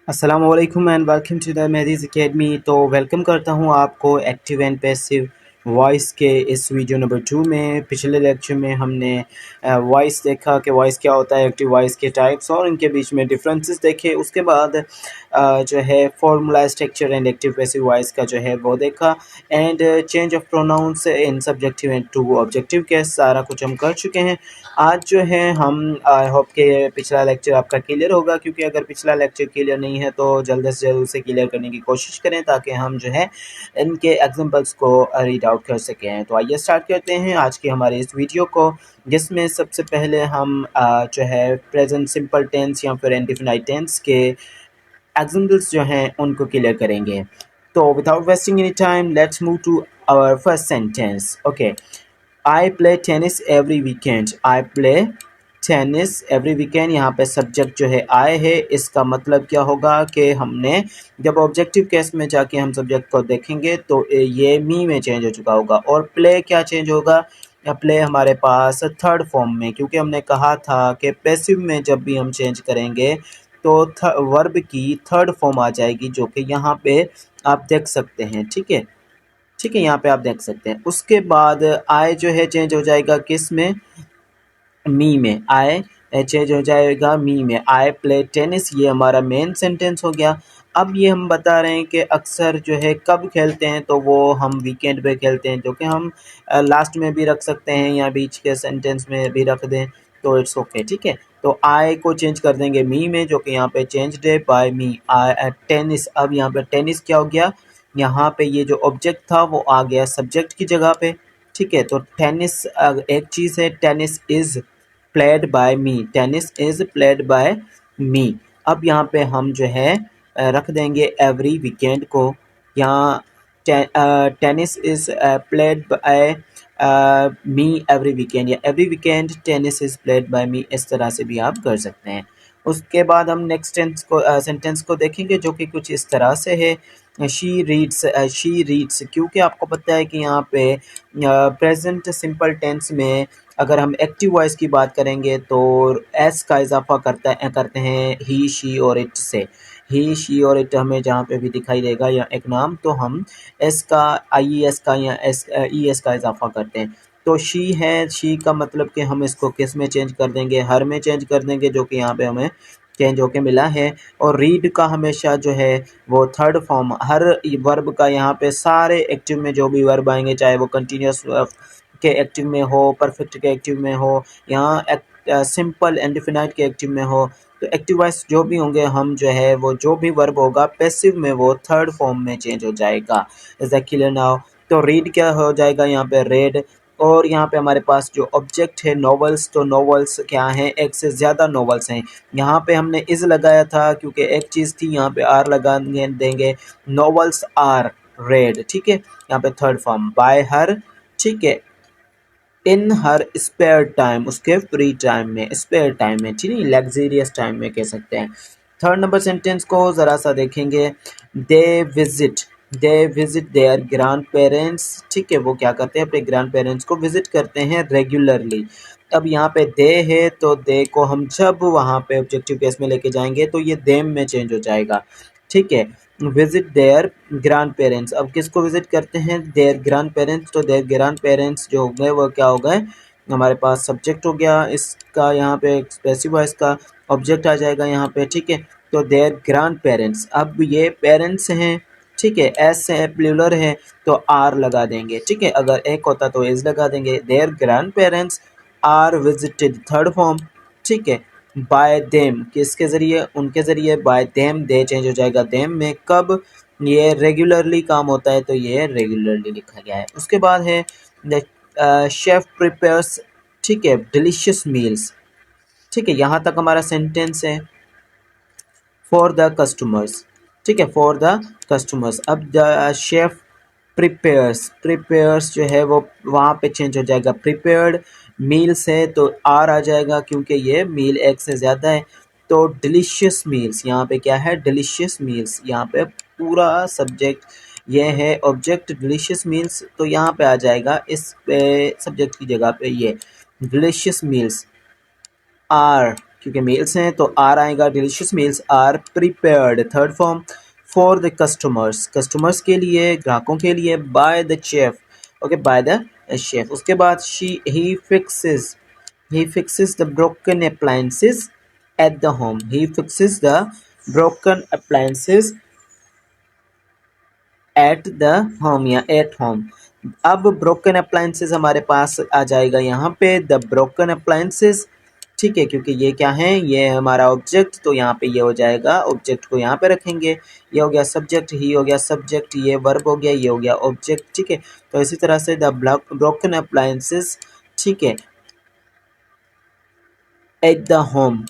अस्सलाम वालेकुम and welcome to the Mehdi's academy. तो वेलकम करता हूँ आपको एक्टिव एंड पैसिव वॉइस के इस वीडियो नंबर 2 में। पिछले लेक्चर में हमने वॉइस देखा कि वॉइस क्या होता है, एक्टिव वॉइस के टाइप्स और इनके बीच में डिफरेंसेस देखे। उसके बाद जो है formula structure and active passive voice का जो है वो देखा and change of pronouns in subjective and to objective case सारा कुछ हम कर चुके हैं। आज जो है हम आई होप कि पिछला लेक्चर आपका क्लियर होगा, क्योंकि अगर पिछला लेक्चर क्लियर नहीं है तो जल्द से जल्द उसे क्लियर करने की कोशिश करें ताकि हम जो है इनके एग्जांपल्स को रीड आउट कर सकें। तो आइए स्टार्ट करते हैं आज की हमारे इस वीडियो को, जिसमें सबसे पहले हम जो है प्रेजेंट सिंपल टेंस या फिर इंडेफिनाइट टेंस के एग्जांपल्स जो हैं उनको क्लियर करेंगे। तो without wasting any time let's move to our first sentence. Okay, I play tennis every weekend. I play tennis every weekend, यहाँ पे सब्जेक्ट जो है आई है। इसका मतलब क्या होगा कि हमने जब ऑब्जेक्टिव केस में जाके हम सब्जेक्ट को देखेंगे तो ये मी में चेंज हो चुका होगा। और प्ले क्या चेंज होगा, प्ले हमारे पास थर्ड फॉर्म में, क्योंकि हमने कहा था कि पैसिव में जब भी हम चेंज करेंगे तो वर्ब की थर्ड फॉर्म आ जाएगी, जो कि यहाँ पे आप देख सकते हैं। ठीक है, ठीक है, यहाँ पे आप देख सकते हैं। उसके बाद आई जो है चेंज हो जाएगा किस में, मी में। आई चेंज हो जाएगा मी में। आई प्ले टेनिस, ये हमारा मेन सेंटेंस हो गया। अब ये हम बता रहे हैं कि अक्सर जो है कब खेलते हैं, तो वो हम वीकेंड पे खेलते हैं, जो कि हम लास्ट में भी रख सकते हैं या बीच के सेंटेंस में भी रख दें तो इट्स ओके। ठीक है, तो आई को चेंज कर देंगे मी में, जो कि यहाँ पे चेंज्ड है बाय मी। आई टेनिस, अब यहाँ पे टेनिस क्या हो गया, यहाँ पे ये जो ऑब्जेक्ट था वो आ गया सब्जेक्ट की जगह पे। ठीक है, तो टेनिस एक चीज़ है, tennis is played by me, tennis is played by me. अब यहाँ पे हम जो है रख देंगे एवरी वीकेंड को। यहाँ tennis is played by me every weekend, या every weekend tennis is played by me, इस तरह से भी आप कर सकते हैं। उसके बाद हम नेक्स्ट सेंटेंस को देखेंगे, जो कि कुछ इस तरह से है। शी रीड्स, क्योंकि आपको पता है कि यहाँ पे प्रेजेंट सिंपल टेंस में अगर हम एक्टिव वॉइस की बात करेंगे तो एस का इजाफा करते हैं ही शी और इट से। ही शी और इट हमें जहाँ पे भी दिखाई देगा या एक नाम, तो हम एस का, आई एस का या एस ई एस का इजाफा करते हैं। तो शी है, शी का मतलब कि हम इसको किस में चेंज कर देंगे, हर में चेंज कर देंगे, जो कि यहाँ पे हमें चेंज होके मिला है। और रीड का हमेशा जो है वो थर्ड फॉर्म, हर वर्ब का यहाँ पे सारे एक्टिव में जो भी वर्ब आएंगे, चाहे वो कंटिन्यूस के एक्टिव में हो, परफेक्ट के एक्टिव में हो, यहाँ सिंपल इंडेफिनाइट के एक्टिव में हो, तो एक्टिव वॉइस जो भी होंगे हम जो है वो जो भी वर्ब होगा पैसिव में वो थर्ड फॉर्म में चेंज हो जाएगा। Is that clear now? तो रीड क्या हो जाएगा यहाँ पे, रेड। और यहाँ पे हमारे पास जो ऑब्जेक्ट है नॉवेल्स, तो नॉवेल्स क्या है, एक से ज़्यादा नॉवेल्स हैं। यहाँ पे हमने इज लगाया था क्योंकि एक चीज़ थी, यहाँ पे आर लगा देंगे। Novels are read. ठीक है, यहाँ पे थर्ड फॉर्म बाय हर। ठीक है, इन हर स्पेयर टाइम, उसके फ्री टाइम में, स्पेयर टाइम में, ठीक है, लग्जरियस टाइम में कह सकते हैं। थर्ड नंबर सेंटेंस को ज़रा सा देखेंगे। They visit, they visit their grandparents. ठीक है, वो क्या करते हैं, अपने ग्रैंड पेरेंट्स को विजिट करते हैं रेगुलरली। अब यहाँ पे दे है तो दे को हम जब वहाँ पे ऑब्जेक्टिव केस में लेके जाएंगे तो ये देम में चेंज हो जाएगा। ठीक है, विजिट देयर ग्रैंड पेरेंट्स, अब किसको विजिट करते हैं, देयर ग्रैंड पेरेंट्स। तो देयर ग्रैंड पेरेंट्स जो हो गए वो क्या हो गए, हमारे पास सब्जेक्ट हो गया इसका, यहाँ पे एक्सप्रेसिव वॉइस का ऑब्जेक्ट आ जाएगा यहाँ पे। ठीक है, तो देयर ग्रैंड पेरेंट्स, अब ये पेरेंट्स हैं। ठीक है, एस है, प्लूरल है, तो आर लगा देंगे। ठीक है, अगर एक होता तो इज लगा देंगे। Their grandparents are visited, third form. ठीक है, बाय देम, किसके ज़रिए, उनके ज़रिए, बाय देम, दे चेंज हो जाएगा देम में। कब, ये रेगुलरली काम होता है तो ये रेगुलरली लिखा गया है। उसके बाद है शेफ प्रिपेयर्स, ठीक है, डिलीशियस मील्स। ठीक है, यहाँ तक हमारा सेंटेंस है फॉर द कस्टमर्स। ठीक है, फॉर द कस्टमर्स। अब द शेफ प्रिपेयर्स, प्रिपेयर्स जो है वो वहाँ पे चेंज हो जाएगा, प्रिपेयर्ड मील्स है तो आर आ जाएगा, क्योंकि ये मील एक से ज़्यादा है। तो डिलीशियस मील्स, यहाँ पे क्या है, डिलीशियस मील्स, यहाँ पे पूरा सब्जेक्ट ये है ऑब्जेक्ट डिलीशियस मील्स, तो यहाँ पे आ जाएगा इस पे सब्जेक्ट की जगह पे ये डिलीशियस मील्स आर क्योंकि मील्स हैं तो आर आएगा, delicious meals are prepared. Third form for the customers, customers के लिए, ग्राहकों के लिए, by the chef, okay by the chef. उसके बाद she he fixes the broken appliances at the home, he fixes the broken appliances eight the home या at home. अब broken appliances हमारे पास आ जाएगा यहाँ पे द ब्रोकन अप्लायंसेस, ठीक है, क्योंकि ये क्या है, ये हमारा ऑब्जेक्ट, तो यहाँ पे ये हो जाएगा, ऑब्जेक्ट को यहाँ पे रखेंगे, ये हो गया सब्जेक्ट, ही हो गया सब्जेक्ट, ये वर्ब हो गया, ये हो गया ऑब्जेक्ट, ठीक है। तो इसी तरह से द ब्रोकन अप्लायंसेस, ठीक है, एट द होम,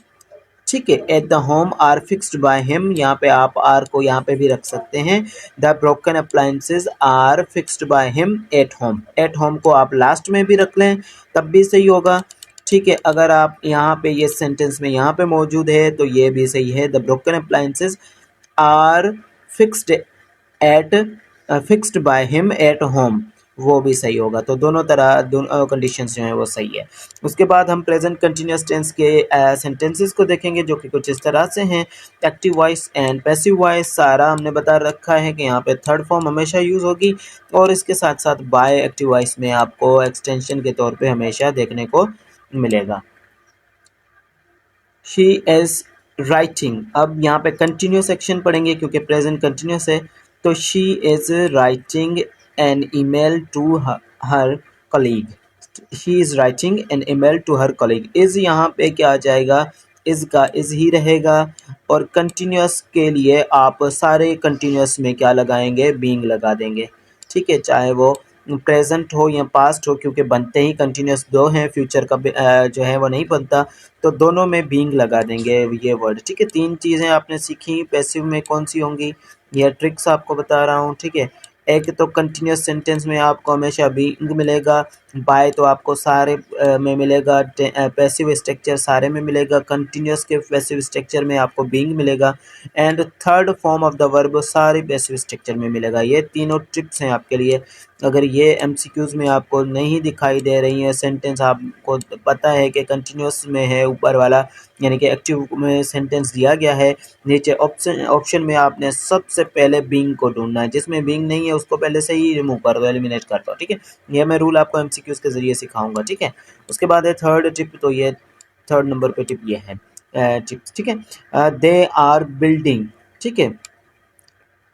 ठीक है, at the home are fixed by him, यहाँ पे आप आर को यहाँ पे भी रख सकते हैं। The broken appliances are fixed by him at home, at home को आप लास्ट में भी रख लें तब भी सही होगा, ठीक है। अगर आप यहाँ पे ये सेंटेंस में यहाँ पे मौजूद है तो ये भी सही है, the broken appliances are fixed at fixed by him at home, वो भी सही होगा। तो दोनों तरह, दोनों कंडीशंस जो हैं वो सही है। उसके बाद हम प्रेजेंट कंटिन्यूअस टेंस के सेंटेंसेस को देखेंगे जो कि कुछ इस तरह से हैं। Active voice and passive voice सारा हमने बता रखा है कि यहाँ पे थर्ड फॉर्म हमेशा यूज़ होगी, और इसके साथ साथ बाय एक्टिव वॉइस में आपको एक्सटेंशन के तौर पे हमेशा देखने को मिलेगा। शी इज़ राइटिंग, अब यहाँ पे कंटिन्यूस सेक्शन पढ़ेंगे क्योंकि प्रेजेंट कंटिन्यूस है। तो she is writing an email to her colleague, she is writing an email to her colleague. Is यहाँ पे क्या आ जाएगा, इज़ का इज़ ही रहेगा, और कंटिन्यूस के लिए आप सारे कंटिन्यूस में क्या लगाएंगे, बीइंग लगा देंगे, ठीक है, चाहे वो प्रेजेंट हो या पास्ट हो, क्योंकि बनते ही कंटिन्यूस दो हैं, फ्यूचर का जो है वो नहीं बनता, तो दोनों में बीइंग लगा देंगे ये वर्ड, ठीक है। तीन चीज़ें आपने सीखी, पैसिव में कौन सी होंगी, यह ट्रिक्स आपको बता रहा हूँ, ठीक है। एक तो कंटिन्यूस सेंटेंस में आपको हमेशा बीइंग मिलेगा, बाय तो आपको सारे में मिलेगा, पैसिव स्ट्रक्चर सारे में मिलेगा, कंटिन्यूस के पैसिव स्ट्रक्चर में आपको बीइंग मिलेगा, and third form of the verb सारे पैसिव स्ट्रक्चर में मिलेगा। ये तीनों टिप्स हैं आपके लिए। अगर ये एमसीक्यूज़ में आपको नहीं दिखाई दे रही है सेंटेंस, आपको पता है कि कंटिन्यूस में है ऊपर वाला, यानी कि एक्टिव में सेंटेंस दिया गया है, नीचे ऑप्शन में आपने सबसे पहले बीइंग को ढूंढना है, जिसमें बीइंग नहीं है उसको पहले से ही रिमूव कर दो, एलिमिनेट कर दो, ठीक है। ये मैं रूल आपको एमसीक्यूज़ के ज़रिए सिखाऊंगा, ठीक है। उसके बाद है थर्ड टिप, तो ये थर्ड नंबर पे टिप ये है टिप्स, ठीक है। दे आर बिल्डिंग, ठीक है,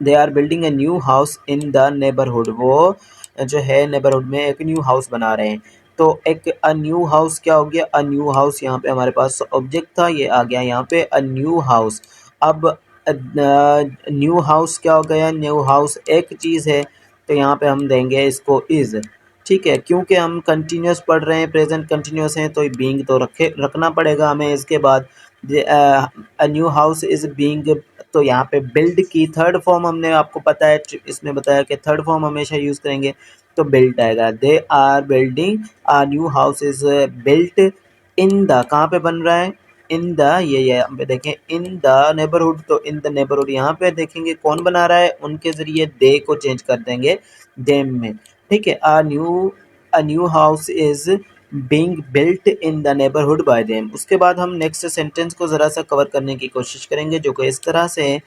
they are building a new house in the neighbourhood, वो जो है नेबरहुड में एक न्यू हाउस बना रहे हैं। तो एक अ न्यू हाउस क्या हो गया, अ न्यू हाउस यहाँ पे हमारे पास ऑब्जेक्ट था, ये आ गया यहाँ पे अ न्यू हाउस। अब न्यू हाउस क्या हो गया, न्यू हाउस एक चीज़ है, तो यहाँ पे हम देंगे इसको इज़, ठीक है, क्योंकि हम कंटिन्यूस पढ़ रहे हैं, प्रेजेंट कंटिन्यूस हैं, तो बीइंग तो रखना पड़ेगा हमें। इसके बाद अ न्यू हाउस इज़ बीइंग, तो यहाँ पे बिल्ड की थर्ड फॉर्म हमने आपको पता है, इसमें बताया कि थर्ड फॉर्म हमेशा यूज़ करेंगे, तो बिल्ड आएगा। They are building a new house is built in the, कहाँ पे बन रहा है, इन द, ये यहाँ पे देखें इन द नेबरहुड, तो इन द नेबरहुड यहाँ पे देखेंगे कौन बना रहा है, उनके ज़रिए दे को चेंज कर देंगे देम में, ठीक है। अ new house is being built in the neighbourhood bye them. उसके बाद हम नेक्स्ट सेंटेंस को ज़रा सा कवर करने की कोशिश करेंगे जो कि इस तरह से है,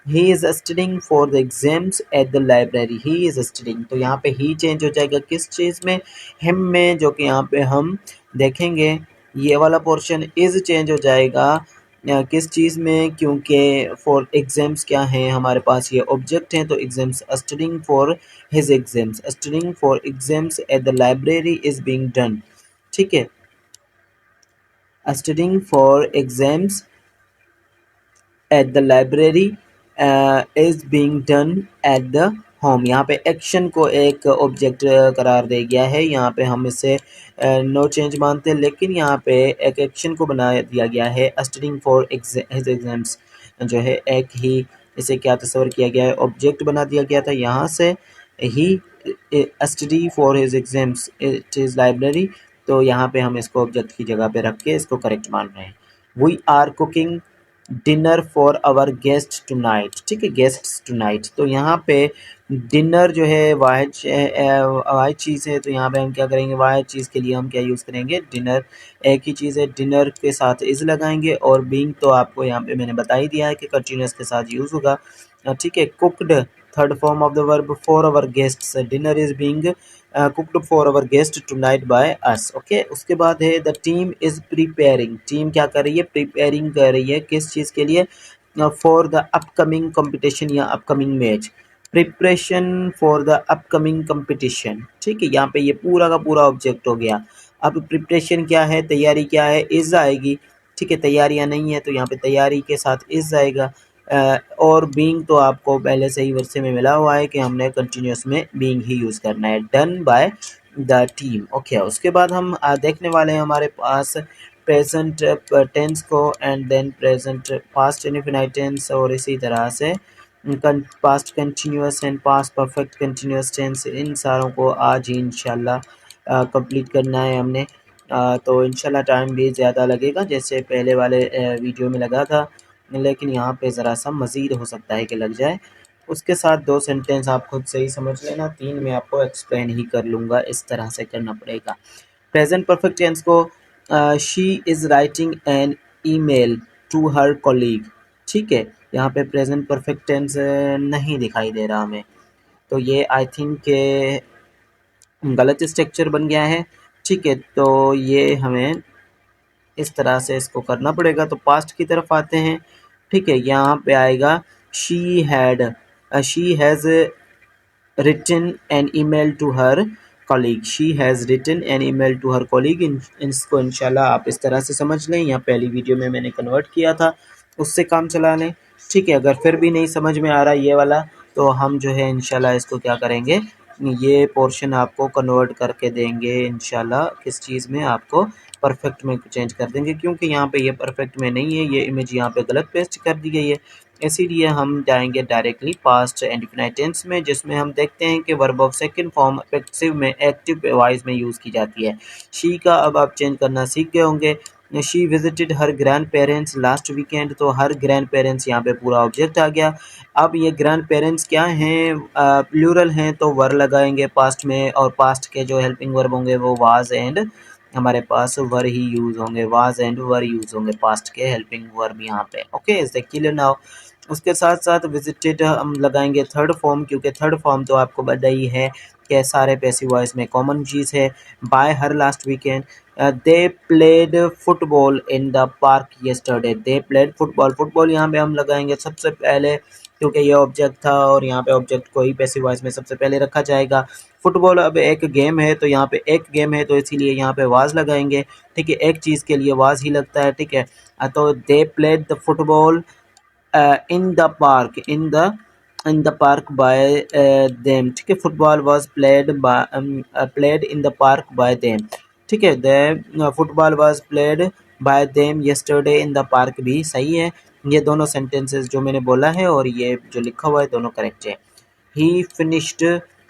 he is studying for the exams at the library, he is studying, तो यहाँ पे ही चेंज हो जाएगा किस चीज़ में, हिम में, जो कि यहाँ पे हम देखेंगे ये वाला पोर्शन इज़ चेंज हो जाएगा किस चीज़ में, क्योंकि फॉर एग्जाम्स क्या हैं हमारे पास, ये ऑब्जेक्ट हैं, तो exams, studying for his exams, studying for exams at the library is being done, ठीक है। Studying for exams at the library is being done at the home, यहाँ पे एक्शन को एक ऑब्जेक्ट करार दे गया है, यहाँ पे हम इसे नो चेंज मानते हैं, लेकिन यहाँ पे एक एक्शन को बना दिया गया है, स्टडिंग फॉर हिज एग्जाम्स जो है एक ही, इसे क्या तस्वर किया गया है, ऑब्जेक्ट बना दिया गया था, यहाँ से ही study for his exams it is library, तो यहाँ पे हम इसको ऑब्जेक्ट की जगह पे रख के इसको करेक्ट मान रहे हैं। We are cooking dinner for our guest tonight, ठीक है, गेस्ट्स टू नाइट, तो यहाँ पे डिनर जो है वाहिद वाहिद चीज़ है, तो यहाँ पे हम क्या करेंगे, वाहिद चीज़ के लिए हम क्या यूज़ करेंगे, डिनर। एक ही चीज़ है, डिनर के साथ इज़ लगाएंगे, और बीइंग तो आपको यहाँ पे मैंने बता ही दिया है कि कंटिन्यूस के साथ यूज़ होगा। ठीक है। Cooked, third form of the verb for our guests, dinner is being cooked for our guest tonight by us. Okay. उसके बाद है the team is preparing, team क्या कर रही है, प्रिपेयरिंग कर रही है किस चीज़ के लिए, फॉर द अपकमिंग कंपटीशन या upcoming match. Preparation for the upcoming competition. ठीक है, यहाँ पे ये पूरा का पूरा ऑब्जेक्ट हो गया। अब प्रिपरेशन क्या है, तैयारी क्या है, इज आएगी। ठीक है, तैयारियां नहीं है तो यहाँ पे तैयारी के साथ इज आएगा। और बीइंग तो आपको पहले से ही वर्से में मिला हुआ है कि हमने कंटिन्यूस में बीइंग ही यूज़ करना है, done by the team. Okay. उसके बाद हम देखने वाले हैं हमारे पास प्रेजेंट टेंस को, and then present past indefinite tense, और इसी तरह से past continuous and past perfect continuous tense, इन सारों को आज ही इंशाल्लाह कंप्लीट करना है हमने। तो इंशाल्लाह टाइम भी ज़्यादा लगेगा जैसे पहले वाले वीडियो में लगा था, लेकिन यहाँ पे ज़रा सा मज़ीद हो सकता है कि लग जाए। उसके साथ दो सेंटेंस आप खुद से ही समझ लेना, तीन मैं आपको एक्सप्लेन ही कर लूँगा, इस तरह से करना पड़ेगा। प्रेजेंट परफेक्ट टेंस को she is writing an email to her colleague. ठीक है, यहाँ पे प्रेजेंट परफेक्ट टेंस नहीं दिखाई दे रहा हमें, तो ये आई थिंक गलत स्ट्रक्चर बन गया है। ठीक है, तो ये हमें इस तरह से इसको करना पड़ेगा। तो पास्ट की तरफ आते हैं। ठीक है, यहाँ पे आएगा she has written an email to her colleague, she has written an email to her colleague। इसको इंशाल्लाह आप इस तरह से समझ लें, या पहली वीडियो में मैंने कन्वर्ट किया था उससे काम चला लें। ठीक है, अगर फिर भी नहीं समझ में आ रहा ये वाला, तो हम जो है इंशाल्लाह इसको क्या करेंगे, ये पोर्शन आपको कन्वर्ट करके देंगे इंशाल्लाह, किस चीज़ में, आपको परफेक्ट में चेंज कर देंगे, क्योंकि यहाँ पे ये परफेक्ट में नहीं है, ये इमेज यहाँ पे गलत पेस्ट कर दी गई है। इसीलिए हम जाएंगे डायरेक्टली पास्ट इंडेफिनिट टेंस में, जिसमें हम देखते हैं कि verb of second form active में, एक्टिव वॉइस में यूज़ की जाती है। शी का अब आप चेंज करना सीख गए होंगे। She visited her grand parents last weekend, तो हर ग्रैंड पेरेंट्स यहाँ पे पूरा ऑब्जेक्ट आ गया। अब ये ग्रैंड पेरेंट्स क्या हैं, प्लूरल हैं, तो वर लगाएंगे पास्ट में, और पास्ट के जो हेल्पिंग वर्ब होंगे वो वाज एंड, हमारे पास वर ही यूज होंगे, वाज एंड वर यूज होंगे पास्ट के हेल्पिंग वर्ब यहाँ पे। Okay, is the clear now. उसके साथ साथ विजिटेड हम लगाएंगे थर्ड फॉर्म, क्योंकि थर्ड फॉर्म तो आपको पता ही है कि सारे पैसिव वॉइस में कॉमन चीज़ है। By her last weekend, they played football in the park yesterday, they played football, football यहाँ पे हम लगाएंगे सबसे पहले, क्योंकि ये ऑब्जेक्ट था और यहाँ पे ऑब्जेक्ट को ही पैसिव वॉइस में सबसे पहले रखा जाएगा। फुटबॉल अब एक गेम है, तो यहाँ पे एक गेम है, तो इसीलिए यहाँ पे वाज लगाएंगे। ठीक है, एक चीज़ के लिए वाज ही लगता है। ठीक है, तो they played the football in the park, in the park by them। ठीक है, football was played in the park by them। ठीक है, the football was played by them yesterday in the park भी सही है। ये दोनों सेंटेंसेस जो मैंने बोला है और ये जो लिखा हुआ है दोनों करेक्ट है। ही फिनिश्ड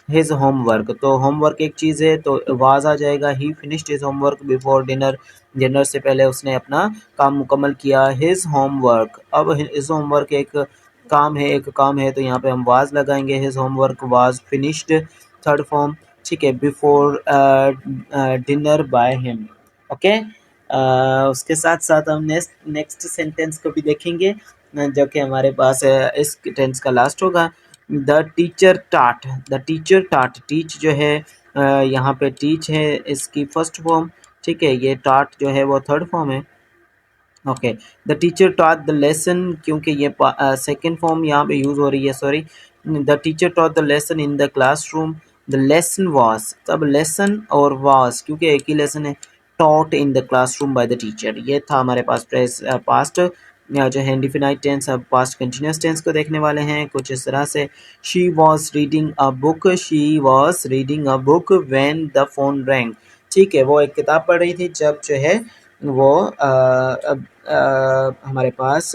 हिज होमवर्क, तो होमवर्क एक चीज़ है, तो वाज आ जाएगा। ही finished his homework before dinner, dinner से पहले उसने अपना काम मुकम्मल किया। हिज होमवर्क, अब हिज होमवर्क एक काम है, एक काम है, तो यहाँ पे हम वाज लगाएंगे। His homework was finished, third form. ठीक है, before dinner by him. Okay, उसके साथ साथ हम नेक्स्ट नेक्स्ट सेंटेंस को भी देखेंगे, जो कि हमारे पास इस टेंस का लास्ट होगा। द टीचर टाट, द टीचर टाट, टीच जो है यहाँ पे टीच है इसकी फर्स्ट फॉर्म। ठीक है, ये टाट जो है वो थर्ड फॉर्म है। Okay, the teacher taught the lesson, क्योंकि ये सेकेंड फॉर्म यहाँ पे यूज़ हो रही है, sorry. The teacher taught the lesson in the classroom, the lesson was, तब लेसन और वाज क्योंकि एक ही लेसन है। Taught in the classroom by the teacher, ये था हमारे पास पास्ट जो है इंडेफिनाइट टेंस। अब पास्ट कंटिन्यूअस टेंस को देखने वाले हैं कुछ इस तरह से। She was reading a book, she was reading a book when the phone wrong. ठीक है, वो एक किताब पढ़ रही थी जब जो है वो हमारे पास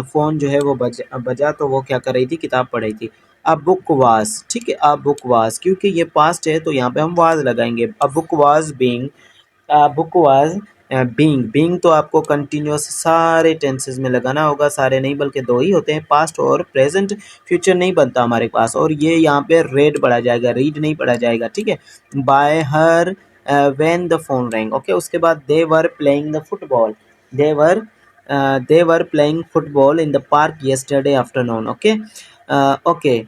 फ़ोन जो है वो बजा, तो वो क्या कर रही थी, किताब पढ़ रही थी। अ बुक वाज, ठीक है, अ बुक वाज क्योंकि ये पास्ट है तो यहाँ पे हम वाज लगाएंगे। A book was being, book was being तो आपको कंटिन्यूस सारे टेंसेस में लगाना होगा, सारे नहीं बल्कि दो ही होते हैं, पास्ट और प्रेजेंट। फ्यूचर नहीं बनता हमारे पास, और ये यहाँ पे रेड पढ़ा जाएगा, रीड नहीं पढ़ा जाएगा, ठीक है। By her when the phone rang, okay. उसके बाद they were playing the football, they were playing football in the park yesterday afternoon, okay. Okay,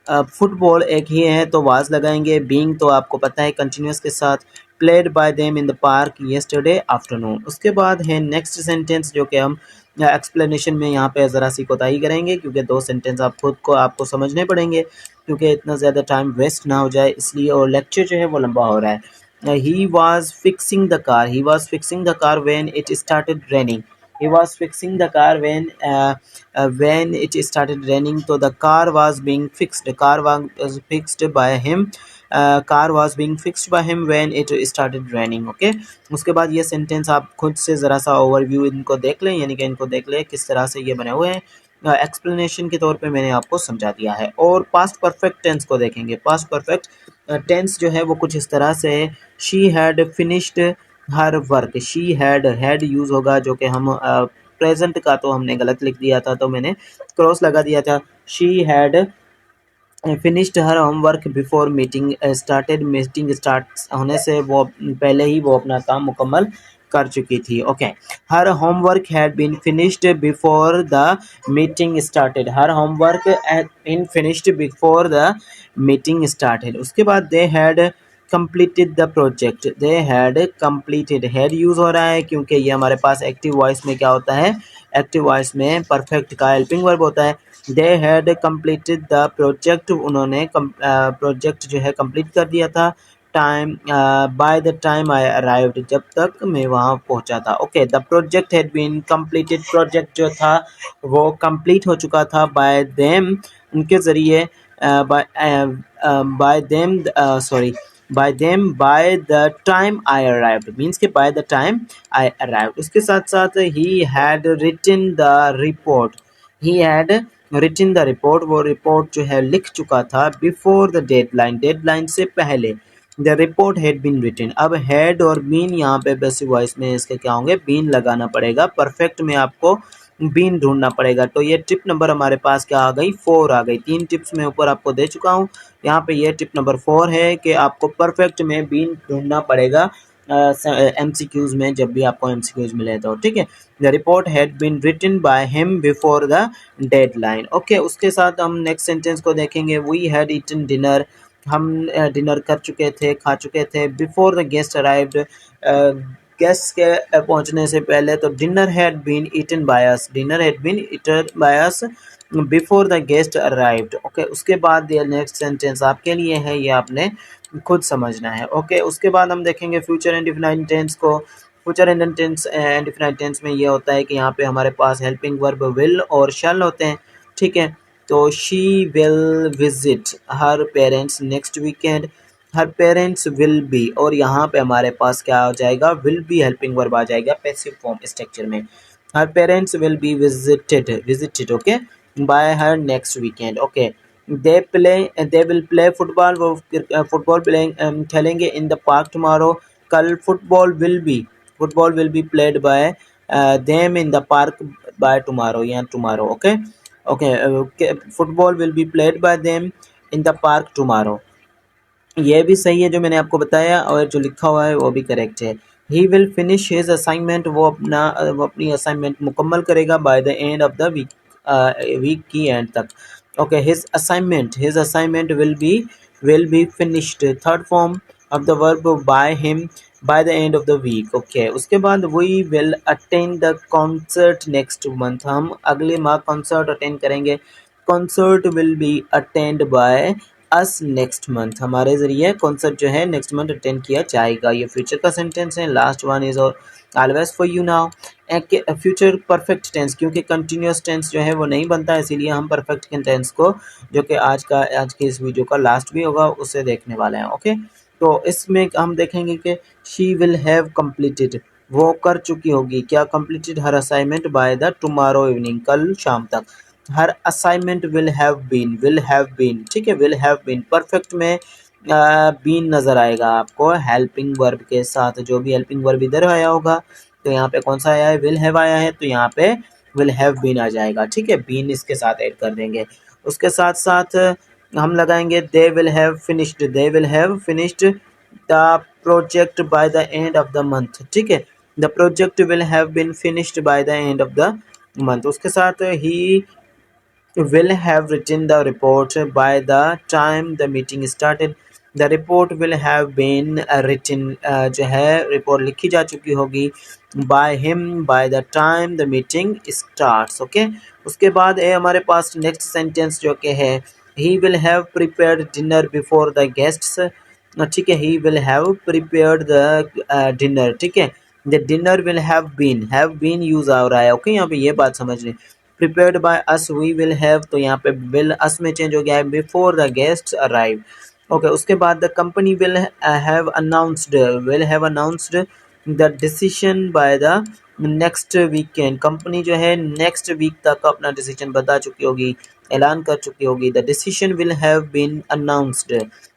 football एक ही है तो वाज लगाएंगे, बीइंग तो आपको पता है कंटिन्यूस के साथ, played by them in the park yesterday afternoon. उसके बाद है नेक्स्ट सेंटेंस, जो कि हम एक्सप्लेनेशन में यहाँ पे ज़रा सी कोताही करेंगे, क्योंकि दो सेंटेंस आप खुद को आपको समझने पड़ेंगे, क्योंकि इतना ज़्यादा टाइम वेस्ट ना हो जाए इसलिए, और लेक्चर जो है वो लंबा हो रहा है। He was fixing the car, he was fixing the car when it started raining, he was fixing the car when it started raining, तो the car was being fixed, car was fixed by him, car was being fixed by him when it started raining, okay। उसके बाद ये sentence आप खुद से ज़रा सा overview इनको देख लें, यानी कि इनको देख लें किस तरह से ये बने हुए हैं, एक्सप्लेनेशन के तौर पे मैंने आपको समझा दिया है। और पास्ट परफेक्ट टेंस को देखेंगे। पास्ट परफेक्ट टेंस जो है वो कुछ इस तरह से है, she had finished her work, she had use होगा, जो कि हम प्रेजेंट का तो हमने गलत लिख दिया था, तो मैंने क्रॉस लगा दिया था। She had finished her homework before meeting started, meeting start होने से वो पहले ही वो अपना काम मुकम्मल कर चुकी थी, okay. Her homework had been finished before the meeting started, her homework had been finished before the meeting started. उसके बाद they had completed the project, they had completed, had use हो रहा है क्योंकि ये हमारे पास एक्टिव वॉइस में क्या होता है, एक्टिव वॉइस में परफेक्ट का हेल्पिंग वर्ब होता है। they had completed the project, उन्होंने प्रोजेक्ट जो है कंप्लीट कर दिया था। Time by the time I arrived, जब तक मैं वहाँ पहुँचा था, okay. The project had been completed, project जो था वो कंप्लीट हो चुका था बाय देम, उनके ज़रिए, bye them, sorry, by them by the time I arrived, means कि by the time I arrived। उसके साथ साथ he had written the report, he had written the report, वो रिपोर्ट जो है लिख चुका था before the deadline, डेडलाइन से पहले। the report had been written, अब had और been यहाँ पे पैसिव वॉइस में इसके क्या होंगे, been लगाना पड़ेगा, परफेक्ट में आपको बीन ढूंढना पड़ेगा। तो ये टिप नंबर हमारे पास क्या आ गई, 4 आ गई। 3 टिप्स मैं ऊपर आपको दे चुका हूँ, यहाँ पे ये टिप नंबर 4 है कि आपको परफेक्ट में बीन ढूंढना पड़ेगा MCQs में, जब भी आपको MCQs मिले तो, ठीक है। The report had been written by him before the deadline, okay. उसके साथ हम नेक्स्ट सेंटेंस को देखेंगे। वी हैड ईटन डिनर, हम डिनर कर चुके थे, खा चुके थे। Before the guest arrived, guest के पहुंचने से पहले, तो dinner had been eaten by us, dinner had been eaten by us before the guest arrived, okay. उसके बाद ये नेक्स्ट सेंटेंस आपके लिए है, ये आपने खुद समझना है, ओके। उसके बाद हम देखेंगे फ्यूचर इंडेफिनाइट टेंस को। फ्यूचर इंडेफिनाइट टेंस में ये होता है कि यहाँ पे हमारे पास हेल्पिंग वर्ब विल और शैल होते हैं, ठीक है। तो she will visit her parents next weekend, her parents will be, और यहाँ पे हमारे पास क्या हो जाएगा, विल बी हेल्पिंग वर्ब आ जाएगा पैसिव फॉर्म स्ट्रक्चर में। Her parents will be visited, okay, by her next weekend, okay. They will play football, वो फुटबॉल खेलेंगे इन द पार्क टुमारो, कल football will be played by them in the park by tomorrow, या tomorrow, okay. Okay, football will be played by them in the park tomorrow, ये भी सही है जो मैंने आपको बताया, और जो लिखा हुआ है वो भी करेक्ट है। He will finish his assignment, वो अपनी असाइनमेंट मुकम्मल करेगा by the end of the week, week की एंड तक, okay. His assignment will be finished, third form of the verb by him by the end of the week, okay. उसके बाद we will attend the concert next month, हम अगले माह concert attend करेंगे। Concert will be attend by us next month, हमारे ज़रिए concert जो है नेक्स्ट मंथ अटेंड किया जाएगा। ये फ्यूचर का सेंटेंस है। Last one is always for you now, future perfect tense, क्योंकि कंटिन्यूस टेंस जो है वो नहीं बनता, इसीलिए हम परफेक्ट टेंस को, जो कि आज के इस वीडियो का लास्ट भी होगा, उसे देखने वाले हैं, ओके। तो इसमें हम देखेंगे कि शी विल हैव कंप्लीटेड, वो कर चुकी होगी क्या, completed her assignment by the tomorrow evening, कल शाम तक। हर असाइनमेंट विल हैव बीन, ठीक है, विल हैव बीन परफेक्ट में बीन नज़र आएगा आपको हेल्पिंग वर्ब के साथ, जो भी हेल्पिंग वर्ब इधर आया होगा तो यहाँ पे कौन सा आया है, विल हैव आया है, तो यहाँ पे विल हैव बीन आ जाएगा। ठीक है, बीन इसके साथ ऐड कर देंगे। उसके साथ साथ हम लगाएंगे they will have finished, they will have finished the project by the end of the month. ठीक है, the project will have been finished by the end of the month. उसके साथ ही will have written the report by the time the meeting started. The report will have been written, जो है report लिखी जा चुकी होगी by him by the time the meeting starts. Okay, उसके बाद है हमारे पास next sentence जो कि है he will have prepared dinner before the guests. ठीक है, he will have prepared the dinner. ठीक है, the dinner will have been use आ रहा है। ओके, यहाँ पे ये बात समझ लें। prepared by us we will have, तो यहाँ पे will us में चेंज हो गया है before the guests arrive. Okay, उसके बाद the company will have announced the decision by the next weekend. Company जो है नेक्स्ट वीक तक अपना डिसीजन बता चुकी होगी, ऐलान कर चुकी होगी। The decision will have been announced,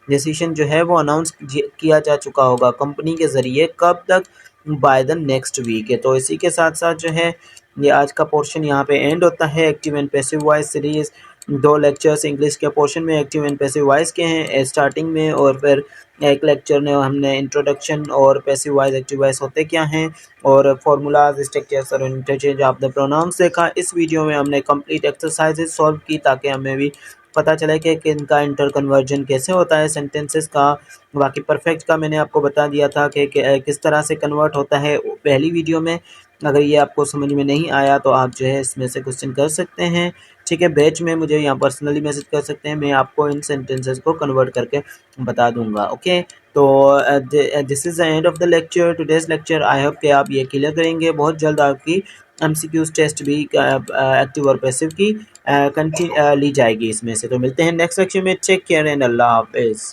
decision जो है वो अनाउंस किया जा चुका होगा कंपनी के ज़रिए, कब तक, बाय द नेक्स्ट वीक है। तो इसी के साथ साथ जो है ये आज का पोर्शन यहाँ पे एंड होता है। Active and passive voice series 2 lectures English के पोर्शन में एक्टिव एंड पैसिव वॉइस के हैं स्टार्टिंग में, और फिर एक लेक्चर में हमने इंट्रोडक्शन और पैसिव वॉइस एक्टिव वॉइस होते क्या हैं और फार्मूलाज, स्ट्रक्चर्स और इंटरचेंज ऑफ द प्रोनाउंस देखा। इस वीडियो में हमने कंप्लीट एक्सरसाइजेज सॉल्व की ताकि हमें भी पता चले कि इनका इंटर कन्वर्जन कैसे होता है सेंटेंसेस का। बाकी परफेक्ट का मैंने आपको बता दिया था कि किस तरह से कन्वर्ट होता है पहली वीडियो में। अगर ये आपको समझ में नहीं आया तो आप जो है इसमें से क्वेश्चन कर सकते हैं। ठीक है, बैच में मुझे यहाँ पर्सनली मैसेज कर सकते हैं, मैं आपको इन सेंटेंसेस को कन्वर्ट करके बता दूंगा। ओके, तो this is the end of the lecture, today's lecture. I hope कि आप ये क्लियर करेंगे। बहुत जल्द आपकी MCQs टेस्ट भी एक्टिव और पैसिव की ली जाएगी इसमें से। तो मिलते हैं नेक्स्ट लेक्चर में। टेक केयर एंड अल्लाह हाफिज़।